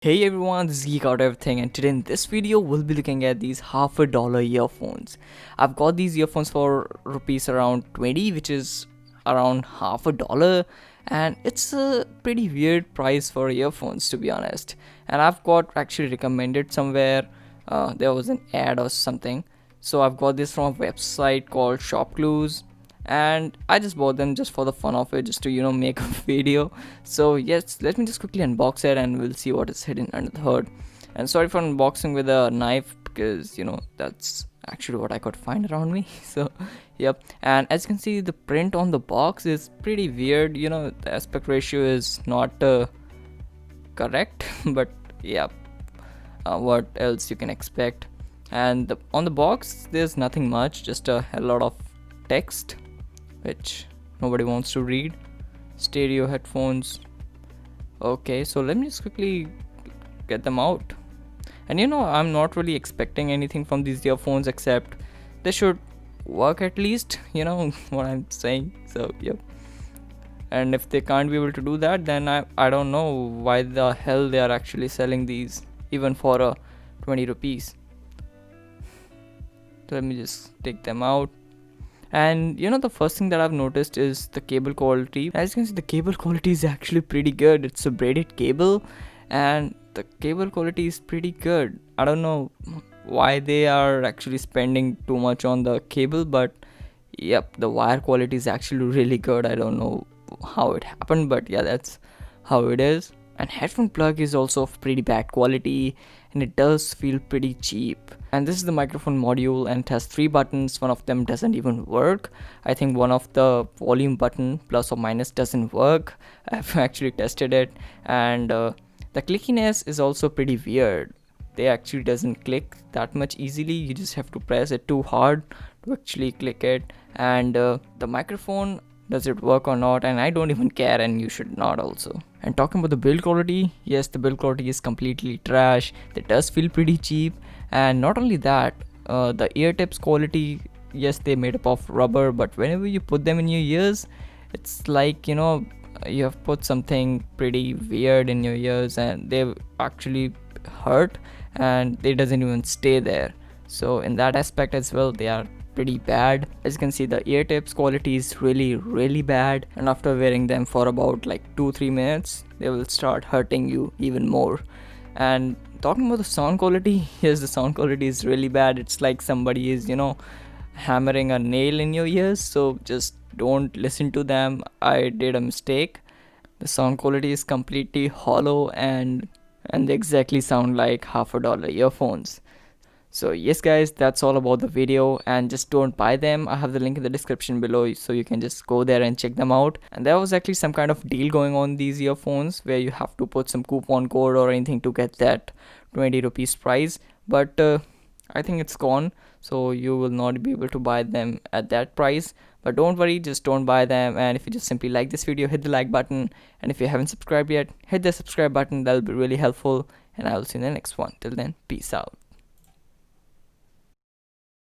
Hey everyone, this is Geek Out Everything, and today in this video we'll be looking at these $50 earphones. I've got these earphones for rupees around 20, which is around $50, and it's a pretty weird price for earphones, to be honest. And I've got actually recommended somewhere. There was an ad or something, so I've got this from a website called Shop Clues, and I just bought them just for the fun of it, just to make a video. So yes, let me just quickly unbox it and we'll see what is hidden under the hood. And sorry for unboxing with a knife, because that's actually what I could find around me. So yep, and as you can see, the print on the box is pretty weird. The aspect ratio is not correct but yeah, what else you can expect. And on the box there's nothing much, just a lot of text which nobody wants to read. Stereo headphones. Okay, so let me just quickly get them out. And I'm not really expecting anything from these earphones, except they should work at least, what I'm saying. So yep. And if they can't be able to do that, then I don't know why the hell they are actually selling these even for a 20 rupees. So let me just take them out. And the first thing that I've noticed is the cable quality. As you can see, the cable quality is actually pretty good. It's a braided cable and the cable quality is pretty good. I don't know why they are actually spending too much on the cable, but yep, the wire quality is actually really good. I don't know how it happened, but yeah, that's how it is. And headphone plug is also of pretty bad quality, and it does feel pretty cheap. And this is the microphone module, and it has 3 buttons. One of them doesn't even work. I think one of the volume button, plus or minus, doesn't work. I've actually tested it, and the clickiness is also pretty weird. They actually doesn't click that much easily. You just have to press it too hard to actually click it. And the microphone, does it work or not? And I don't even care, and you should not also. And talking about the build quality, yes, the build quality is completely trash. It does feel pretty cheap. And not only that, the ear tips quality, yes, they made up of rubber, but whenever you put them in your ears, it's like you have put something pretty weird in your ears, and they actually hurt, and they doesn't even stay there. So in that aspect as well, they are pretty bad. As you can see, the ear tips quality is really bad, and after wearing them for about like 2-3 minutes, they will start hurting you even more. And talking about the sound quality, yes, the sound quality is really bad. It's like somebody is hammering a nail in your ears, so just don't listen to them. I did a mistake. The sound quality is completely hollow, and they exactly sound like $50 earphones. So yes guys, that's all about the video, and just don't buy them. I have the link in the description below, so you can just go there and check them out. And there was actually some kind of deal going on these earphones where you have to put some coupon code or anything to get that 20 rupees price, but I think it's gone, so you will not be able to buy them at that price. But don't worry, just don't buy them. And if you just simply like this video, hit the like button, and if you haven't subscribed yet, hit the subscribe button. That'll be really helpful, and I will see you in the next one. Till then, peace out.